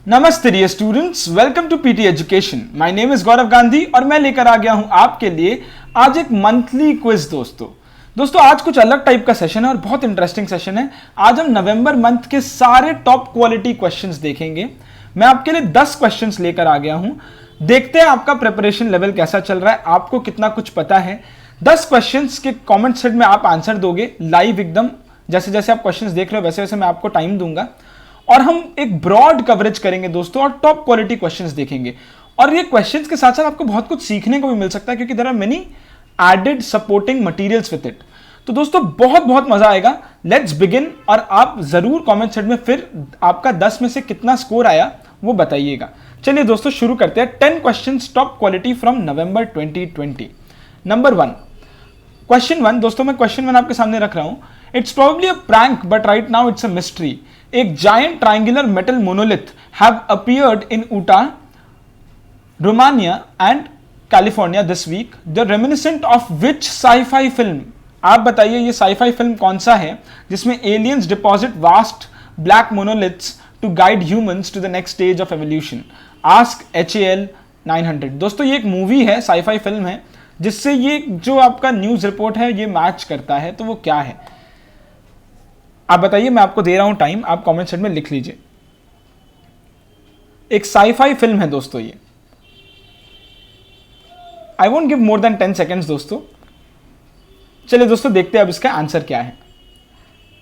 नमस्ते dear students, welcome to PT education. My name is Gaurav Gandhi और मैं लेकर आ गया हूं आपके लिए आज एक मंथली क्विज। दोस्तों आज कुछ अलग टाइप का सेशन है और बहुत इंटरेस्टिंग सेशन है। आज हम नवंबर मंथ के सारे टॉप क्वालिटी क्वेश्चंस देखेंगे। मैं आपके लिए 10 क्वेश्चंस लेकर आ गया हूं। देखते हैं आपका प्रिपरेशन लेवल कैसा चल रहा है, आपको कितना कुछ पता है। 10 क्वेश्चंस के कमेंट सेट में आप आंसर दोगे लाइव एकदम, जैसे जैसे आप क्वेश्चंस देख रहे हो वैसे वैसे मैं आपको टाइम दूंगा और हम एक ब्रॉड कवरेज करेंगे दोस्तों और टॉप क्वालिटी क्वेश्चंस देखेंगे। और ये क्वेश्चंस के साथ साथ आपको बहुत कुछ सीखने को भी मिल सकता है क्योंकि there are many added supporting materials with it. तो दोस्तों बहुत बहुत मजा आएगा। Let's begin. और आप जरूर कमेंट सेट में फिर आपका 10 में से कितना स्कोर आया वो बताइएगा। चलिए दोस्तों शुरू करते हैं। 10 questions top quality from November 2020। Number 1, question 1। दोस्तों मैं क्वेश्चन 1 आपके सामने रख रहा हूं। It's probably a prank but right now it's a mystery. एक giant triangular metal monolith have appeared in Utah, Romania and California this week. The reminiscent of which sci-fi film? आप बताइए ये sci-fi film कौन सा है जिसमें aliens deposit vast black monoliths to guide humans to the next stage of evolution? Ask HAL 900। दोस्तों ये एक मूवी है, sci-fi film है जिससे ये जो आपका न्यूज रिपोर्ट है ये मैच करता है। तो वो क्या है आप बताइए। मैं आपको दे रहा हूं टाइम, आप कमेंट सेक्शन में लिख लीजिए। एक साईफाई फिल्म है दोस्तों ये। I won't give more than 10 seconds दोस्तों। चलिए दोस्तों देखते हैं अब इसका आंसर क्या है।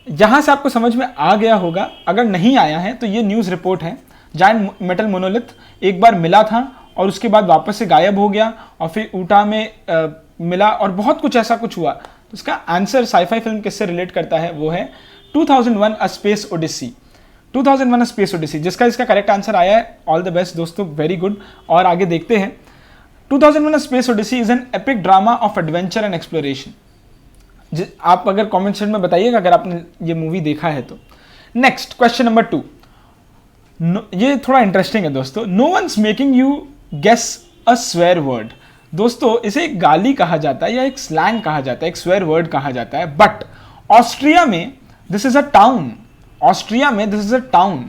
यहां से आपको समझ में आ गया होगा, अगर नहीं आया है तो ये न्यूज रिपोर्ट है। जायंट मेटल मोनोलिथ एक बार मिला था और उसके बाद वापस से गायब हो गया और फिर ऊटा में मिला और बहुत कुछ ऐसा कुछ हुआ। तो इसका आंसर साईफाई फिल्म किससे रिलेट करता है वो है 2001 a space odyssey. 2001 a space odyssey जिसका इसका करेक्ट आंसर आया है। ऑल द बेस्ट दोस्तों, वेरी गुड। और आगे देखते हैं। 2001 a space odyssey is an epic drama of adventure and exploration. आप अगर कमेंट सेक्शन में बताइएगा अगर आपने ये मूवी देखा है तो। Next question number 2। ये थोड़ा इंटरेस्टिंग है दोस्तों। No one's making you guess a swear word. दोस्तों इसे एक गाली कहा जाता है या एक स्लैंग कहा जाता है, एक स्वेयर वर्ड कहा जाता है। बट ऑस्ट्रिया में this is a town. Austria में दिस इज अ टाउन।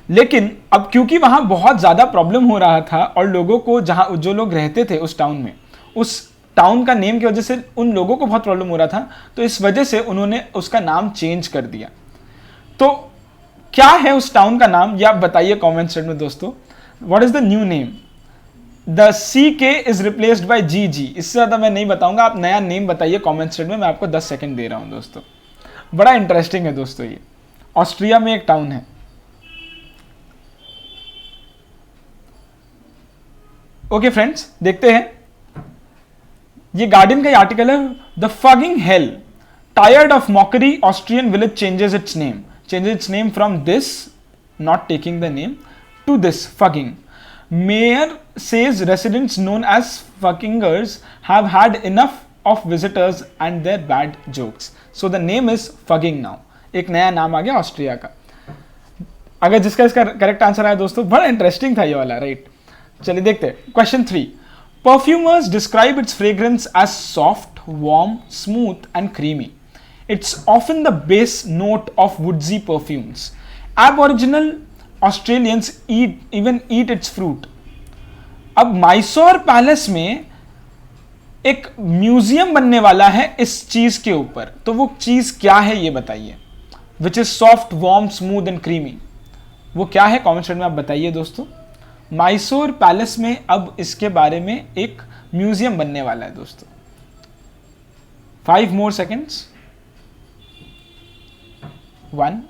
लेकिन अब क्योंकि वहां बहुत ज्यादा प्रॉब्लम हो रहा था और लोगों को, जहां जो लोग रहते थे उस टाउन में, उस टाउन का नेम की वजह से उन लोगों को बहुत प्रॉब्लम हो रहा था, तो इस वजह से उन्होंने उसका नाम चेंज कर दिया। तो क्या है उस टाउन का नाम ये आप बताइए कॉमेंट सेक्शन में दोस्तों। What is the new name? The CK is replaced by GG। इससे ज्यादा मैं नहीं बताऊंगा, आप नया नेम बताइए कॉमेंट सेक्शन में। मैं आपको 10 सेकंड दे रहा हूं दोस्तों। बड़ा इंटरेस्टिंग है दोस्तों, ये ऑस्ट्रिया में एक टाउन है। ओके फ्रेंड्स देखते हैं। ये गार्डियन का ही आर्टिकल है। The fugging hell tired of mockery Austrian village changes its name from this, not taking the name, to this fugging. Mayor says residents known as fuckingers have had enough of visitors and their bad jokes, so the name is fugging now। एक नया नाम आ गया Austria का। अगर जिसका इसका correct answer आया दोस्तों, बड़ा इंटरेस्टिंग था ये वाला, राइट। चलिए देखते हैं question 3। Perfumers describe its fragrance as soft, warm, smooth and creamy. Its often the base note of woody perfumes. Aboriginal Australians even eat its fruit. अब मैसूर पैलेस में एक म्यूजियम बनने वाला है इस चीज के ऊपर, तो वो चीज क्या है ये बताइए। Which is soft, warm, smooth and creamy. वो क्या है कमेंट सेक्शन में आप बताइए दोस्तों। मैसूर पैलेस में अब इसके बारे में एक म्यूजियम बनने वाला है दोस्तों। 5 more seconds। 1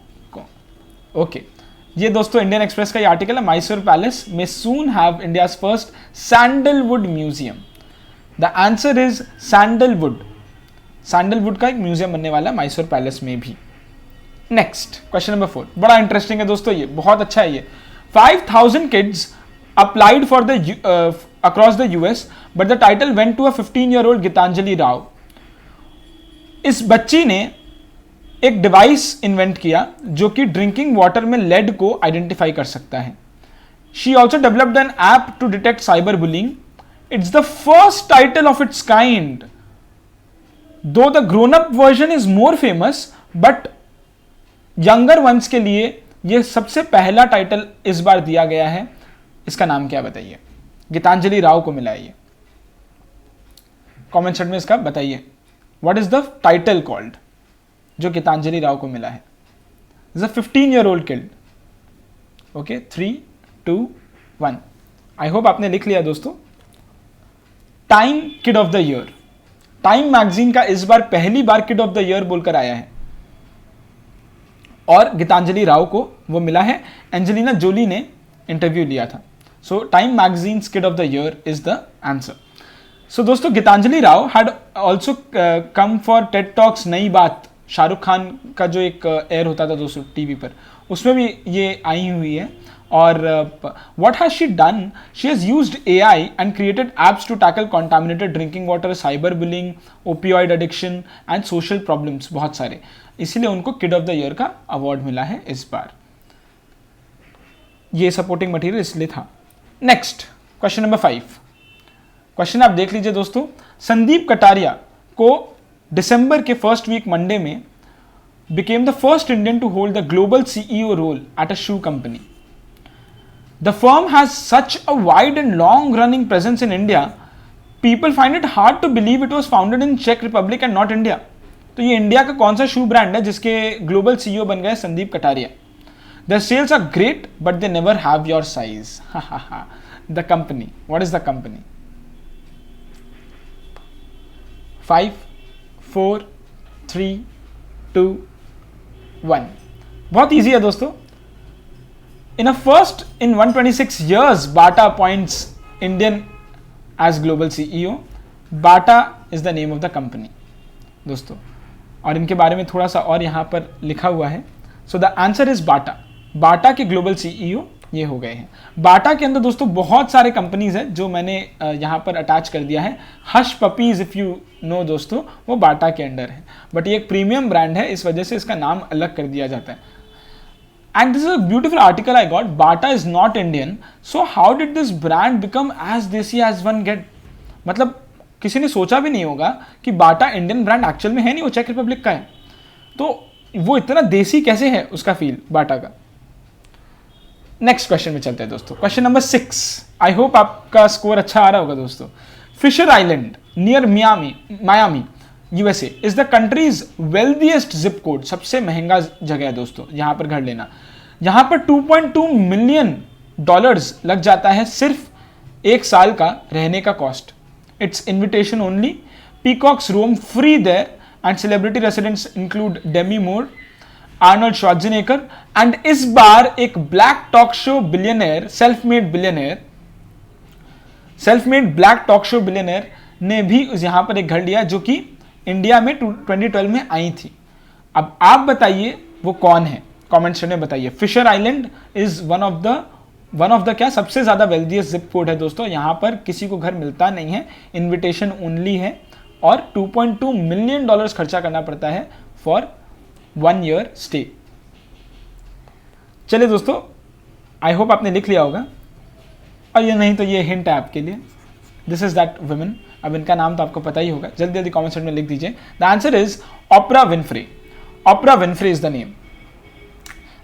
ओके। ये दोस्तों इंडियन एक्सप्रेस का ये आर्टिकल है। मैसूर पैलेस में soon have India's first sandalwood museum. The answer is sandalwood. Sandalwood का एक म्यूजियम बनने वाला है मैसूर पैलेस में भी। Next question number 4। बड़ा इंटरेस्टिंग है दोस्तों, ये बहुत अच्छा है। ये 5000 kids applied for the across the US but the title went to a 15-year-old Geetanjali Rao. इस बच्ची ने एक डिवाइस इन्वेंट किया जो कि ड्रिंकिंग वाटर में लेड को आइडेंटिफाई कर सकता है। She also developed an app to detect cyber bullying. It's the first title of its kind. Though the grown-up version is more famous, but younger ones के लिए ये सबसे पहला टाइटल इस बार दिया गया है, इसका नाम क्या बताइए? गीतांजलि राव को मिला है ये। कमेंट सेक्शन में इसका बताइए, what is the title called जो गीतांजलि राव को मिला है? Is a 15-year-old kid. Okay, 3, 2, 1। I hope आपने लिख लिया दोस्तों। Time kid of the year, time magazine का इस बार पहली बार किड ऑफ द ईयर बोलकर आया है और गीतांजलि राव को वो मिला है। एंजेलिना जोली ने इंटरव्यू लिया था। So time magazine's kid of the year is the answer. So दोस्तों, Geetanjali Rao had also come for TED talks नई बात, शाहरुख खान का जो एक एयर होता था दोस्तों टीवी पर, उसमें भी ये आई हुई है। और what has she done? She has used AI and created apps to tackle contaminated drinking water, cyberbullying, opioid addiction and social problems, बहुत सारे। इसीलिए उनको किड ऑफ द ईयर का अवार्ड मिला है इस बार। ये सपोर्टिंग मटेरियल इसलिए था। Next question number 5। क्वेश्चन आप देख लीजिए दोस्तों। संदीप कटारिया को दिसंबर के फर्स्ट वीक मंडे में became the first Indian to hold the global CEO role at a shoe company. The firm has such a wide and long-running presence in India, people find it hard to believe it was founded in Czech Republic and not India. तो ये India का कौन सा शू brand है जिसके global CEO बन गए Sandeep Kataria? The sales are great, but they never have your size. The company. What is the company? 5, 4, 3, 2, 1. बहुत easy है दोस्तों। In 126 years, Bata appoints Indian as global CEO. Bata is the name of the company, दोस्तों। और इनके बारे में थोड़ा सा और यहाँ पर लिखा हुआ है। So the answer is Bata. Bata के global CEO ये हो गए हैं। Bata के अंदर दोस्तों बहुत सारे कंपनीज हैं जो मैंने यहाँ पर अटैच कर दिया है। Hush puppies if you know दोस्तों, वो Bata के अंडर है, बट ये एक प्रीमियम ब्रांड है, इस वजह से इसका नाम अलग कर दिया जाता है। And this is a beautiful article I got. Bata is not Indian, so how did this brand become as desi as one get? मतलब किसी ने सोचा भी नहीं होगा कि बाटा इंडियन ब्रांड एक्चुअल में है नहीं, वो चेक रिपब्लिक का है, तो वो इतना देसी कैसे है उसका फील बाटा का। नेक्स्ट क्वेश्चन में चलते हैं दोस्तों। Question number 6। आई होप आपका स्कोर अच्छा आ रहा होगा दोस्तों। Fisher Island near Miami USA is the country's wealthiest zip code, सबसे महंगा जगह है दोस्तों यहां पर घर लेना। यहां पर $2.2 मिलियन लग जाता है सिर्फ एक साल का रहने का cost. It's invitation only, peacocks roam free there and celebrity residents include Demi Moore, Arnold Schwarzenegger and इस बार एक black talk show billionaire, self made black talk show billionaire ने भी यहां पर एक घर लिया जो कि इंडिया में 2012 में आई थी। अब आप बताइए वो कौन है, कमेंट सेक्शन में बताइए। Fisher Island is one of the क्या सबसे ज्यादा वेल्दीएस्ट जिप कोड है दोस्तों। यहां पर किसी को घर मिलता नहीं है, इनविटेशन ओनली है और $2.2 मिलियन खर्चा करना पड़ता है फॉर 1 year स्टे। चलिए दोस्तों, आई होप आपने लिख लिया होगा, और ये नहीं तो ये हिंट है आपके लिए। This is that women. अब इनका नाम तो आपको पता ही होगा, जल्दी जल्दी कमेंट सेक्शन में लिख दीजिए। The answer is Oprah Winfrey. Oprah Winfrey is the name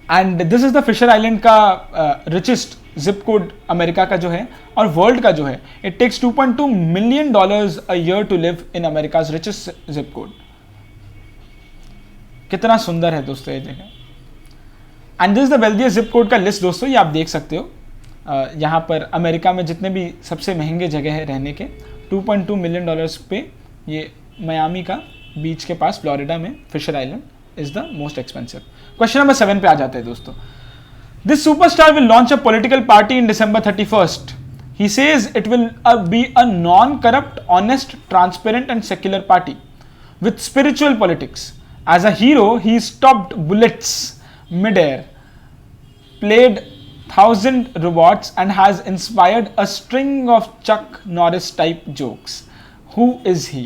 and this is the Fisher Island का रिचेस्ट जिप कोड अमेरिका का जो है, और वर्ल्ड का जो है। It takes $2.2 million a year to live in America's richest zip code. कितना सुंदर है दोस्तों ये जगह। And this is the wealthiest zip code का लिस्ट दोस्तों, ये आप देख सकते हो। यहाँ पर अमेरिका में जितने भी सबसे महंगे जगह है रहने के, $2.2 मिलियन पे ये मियामी का बीच के पास फ्लोरिडा में Fisher Island is the most expensive. Question number 7 पे आ जाते हैं दोस्तों। This superstar will launch a political party in December 31st. He says it will be a non-corrupt, honest, transparent and secular party with spiritual politics. As a hero, he stopped bullets mid-air, played 1,000 robots and has inspired a string of Chuck Norris type jokes. Who is he?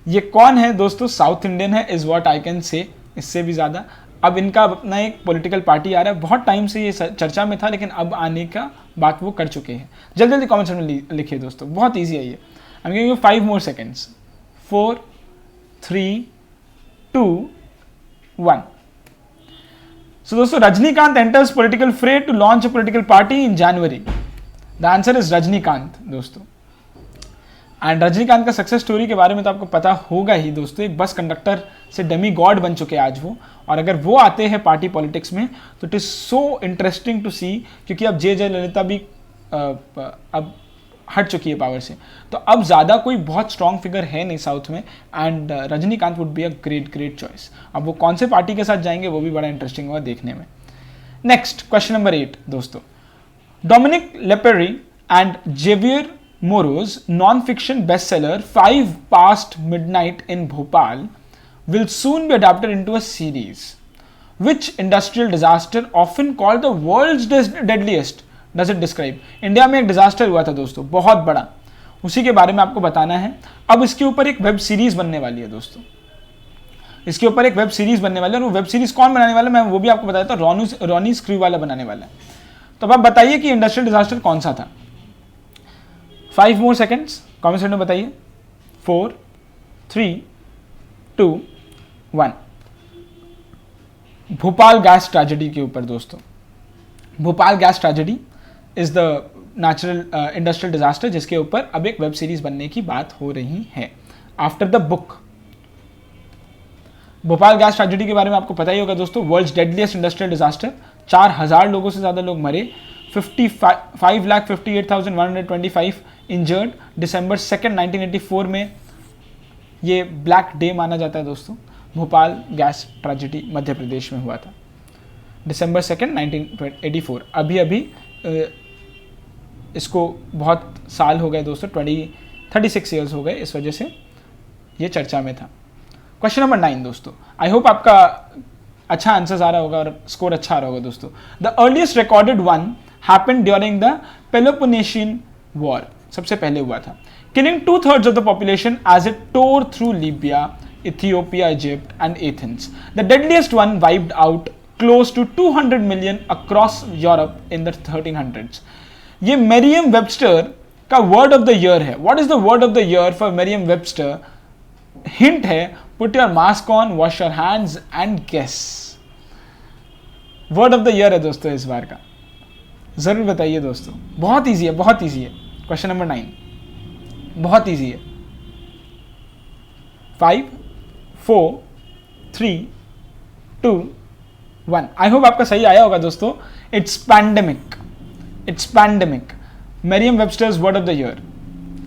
ये कौन है दोस्तों? South Indian है is what I can say, इससे भी ज़्यादा। अब इनका अपना एक पॉलिटिकल पार्टी आ रहा है, बहुत टाइम से ये चर्चा में था, लेकिन अब आने का बात वो कर चुके हैं। जल्दी जल्दी कमेंट सेक्शन में लिखिए दोस्तों, बहुत ईजी है ये। I am giving you 5 more seconds. 4, 3, 2, 1. So दोस्तों, Rajinikanth enters political fray to launch a political party in January. The answer is Rajinikanth दोस्तों. एंड रजनीकांत का सक्सेस स्टोरी के बारे में तो आपको पता होगा ही दोस्तों. एक बस कंडक्टर से डेमी गॉड बन चुके हैं आज वो, और अगर वो आते हैं पार्टी पॉलिटिक्स में तो it is so interesting to see, क्योंकि अब जे ललिता भी अब हट चुकी है पावर से, तो अब ज़्यादा कोई बहुत स्ट्रॉन्ग फिगर है नहीं साउथ में, and Rajinikanth would be a great choice. अब वो कौन से पार्टी के साथ जाएंगे वो भी बड़ा इंटरेस्टिंग होगा देखने में. नेक्स्ट क्वेश्चन नंबर 8 दोस्तों. Dominique Lapierre and Xavier Moro non-fiction bestseller 5 Past Midnight in Bhopal will soon be adapted into a series. Which industrial disaster, often called the world's deadliest, does it describe? India में एक disaster हुआ था दोस्तों, बहुत बड़ा, उसी के बारे में आपको बताना है. अब इसके ऊपर एक वेब सीरीज बनने वाली है दोस्तों. इसके ऊपर एक वेब सीरीज बनने वाली है, और वो वेब सीरीज कौन बनाने वाला है मैं वो भी आपको बताता हूँ. रॉनी स्क्रूवाला बनाने वाला है. तो अब आप बताइए कि इंडस्ट्रियल डिजास्टर कौन सा था. 5 more seconds कमेंट सेक्शन में बताइए. 4, 3, 2, 1. भोपाल गैस ट्रेजेडी के ऊपर दोस्तों. Bhopal gas tragedy is the natural industrial disaster जिसके ऊपर अब एक वेब सीरीज बनने की बात हो रही है after the book. Bhopal gas tragedy के बारे में आपको पता ही होगा दोस्तों. वर्ल्ड्स डेडलीस्ट इंडस्ट्रियल डिजास्टर, 4000 लोगों से ज़्यादा लोग मरे, 5,58,125 इंजर्ड. दिसंबर 2nd 1984 में ये ब्लैक डे माना जाता है दोस्तों. भोपाल गैस ट्रेजेडी मध्य प्रदेश में हुआ था दिसंबर 2nd 1984. अभी इसको बहुत साल हो गए दोस्तों, 36 ईयर्स हो गए, इस वजह से ये चर्चा में था. क्वेश्चन नंबर 9 दोस्तों. आई होप आपका अच्छा आंसर आ रहा होगा और स्कोर अच्छा आ रहा होगा दोस्तों. The earliest recorded one happened during the Peloponnesian War. सबसे पहले हुआ था, killing 2/3 of the population as it tore through Libya, Ethiopia, Egypt and Athens. The deadliest one wiped out close to 200 million across Europe in the 1300s. ये Merriam Webster का word of the year है. What is the word of the year for Merriam Webster? Hint है, put your mask on, wash your hands and guess. Word of the year है दोस्तों इस बार का. जरूर बताइए दोस्तों. बहुत इजी है, बहुत इजी है. क्वेश्चन नंबर 9 बहुत इजी है. 5, 4, 3, 2, 1. आई होप आपका सही आया होगा दोस्तों. It's pandemic. It's pandemic. मेरियम Webster's word of the year.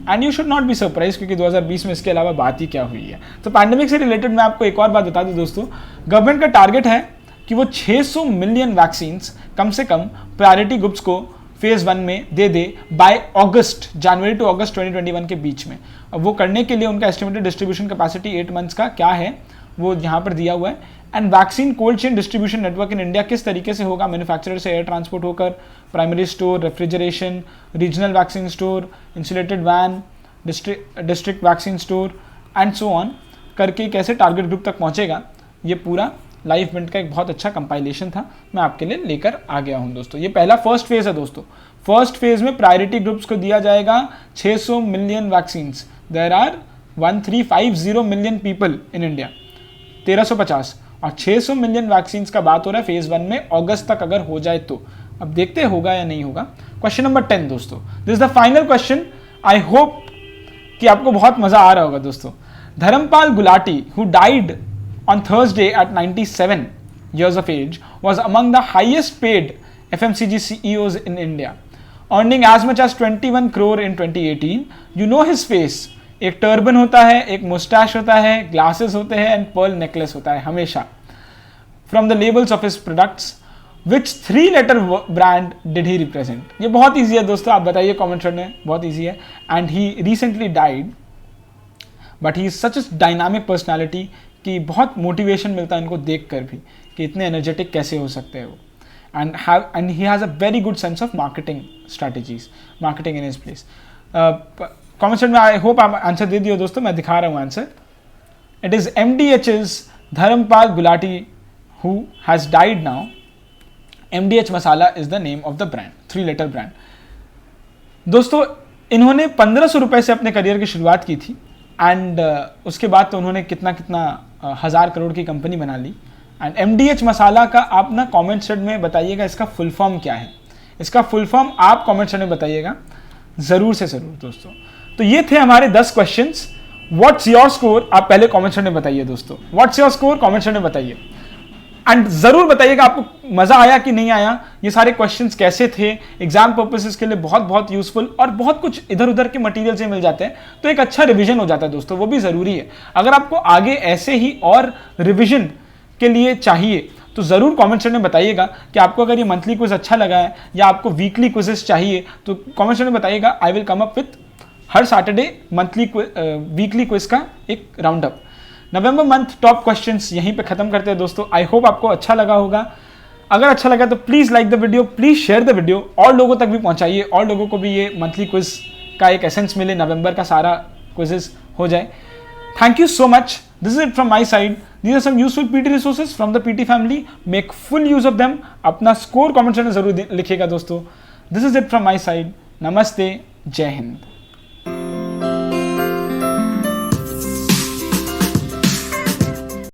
And you should not be surprise, क्योंकि 2020 में इसके अलावा बात ही क्या हुई है. तो पैंडेमिक से रिलेटेड मैं आपको एक और बात बता दूं दोस्तों. गवर्नमेंट का टारगेट है कि वो 600 मिलियन वैक्सीन्स कम से कम प्रायोरिटी ग्रुप्स को फेज 1 में दे दे बाय जनवरी टू अगस्त 2021 के बीच में. अब वो करने के लिए उनका एस्टिमेटेड डिस्ट्रीब्यूशन कैपेसिटी 8 मंथ्स का क्या है वो यहाँ पर दिया हुआ है. And vaccine cold chain distribution network in India किस तरीके से होगा, मैन्युफैक्चरर से एयर ट्रांसपोर्ट होकर primary store, refrigeration, regional vaccine store, insulated van, district vaccine store and so on करके कैसे टारगेट ग्रुप तक पहुँचेगा. ये पूरा लाइफ मिनट का एक बहुत अच्छा कंपाइलेशन था, मैं आपके लिए लेकर आ गया हूं दोस्तों. ये पहला फर्स्ट फेज है दोस्तों. फर्स्ट फेज में प्रायोरिटी ग्रुप्स को दिया जाएगा 600 million vaccines. There are 1350 million people in India, 1350, और 600 मिलियन वैक्सीन्स का बात हो रहा है फेज 1 में अगस्त तक अगर हो जाए तो. अब देखते होगा या नहीं होगा. क्वेश्चन नंबर 10 दोस्तों. This is the final question. I hope कि आपको बहुत मजा आ रहा होगा दोस्तों. Dharampal Gulati, who died on Thursday at 97 years of age, was among the highest paid FMCG CEOs in India, earning as much as 21 crore in 2018. You know his face. एक turban होता है, एक मुस्टैश होता है, ग्लासेस होते हैं एंड पर्ल नेकलेस होता है हमेशा. From the labels of his products, which 3-letter brand did he represent? ये बहुत easy है दोस्तों, आप बताइए कमेंट सेक्शन में. बहुत easy है. And he recently died, but he is such a dynamic personality कि बहुत मोटिवेशन मिलता है इनको देख कर भी कि इतने एनर्जेटिक कैसे हो सकते हैं वो. And he has a very good sense of marketing strategies, marketing in his place. Comment section में आई होप आप आंसर दे दियो दोस्तों. मैं दिखा रहा हूँ answer. It is MDH's Dharampal Gulati who has died now. MDH masala is the name of the brand, 3-letter brand. दोस्तों इन्होंने 1500 रुपये से अपने करियर की शुरुआत की थी. एंड उसके बाद तो उन्होंने कितना 1000 करोड़ की कंपनी बना ली. एंड MDH मसाला का आप ना कमेंट सेक्शन में बताइएगा इसका फुल फॉर्म क्या है, इसका फुल फॉर्म आप कमेंट सेक्शन में बताइएगा ज़रूर से ज़रूर दोस्तों। तो ये थे हमारे 10 क्वेश्चंस। व्हाट्स योर स्कोर आप पहले कमेंट सेक्शन में बताइए दोस्तों, what's your score comment section में बताइए। एंड ज़रूर बताइएगा आपको मज़ा आया कि नहीं आया, ये सारे क्वेश्चंस कैसे थे, एग्जाम पर्पसेस के लिए बहुत बहुत यूजफुल, और बहुत कुछ इधर उधर के मटेरियल से मिल जाते हैं तो एक अच्छा रिवीजन हो जाता है दोस्तों, वो भी ज़रूरी है। अगर आपको आगे ऐसे ही और रिवीजन के लिए चाहिए तो ज़रूर कमेंट सेक्शन में बताइएगा कि आपको अगर ये मंथली क्विज अच्छा लगा है या आपको वीकली क्विजेस चाहिए तो कमेंट सेक्शन में बताइएगा। I will come up with her Saturday monthly weekly quiz का एक राउंड अप। नवंबर मंथ टॉप क्वेश्चंस यहीं पे खत्म करते हैं दोस्तों। आई होप आपको अच्छा लगा होगा। अगर अच्छा लगा तो please like the video, please share the video, और लोगों तक भी पहुंचाइए, और लोगों को भी ये मंथली क्विज का एक एसेंस मिले, नवंबर का सारा क्विजेस हो जाए। Thank you so much. This is it from my side. These are some useful PT resources from the PT family. Make full use of them. अपना स्कोर कमेंट सेक्शन में जरूर लिखिएगा दोस्तों। This is it from my side. नमस्ते, जय हिंद।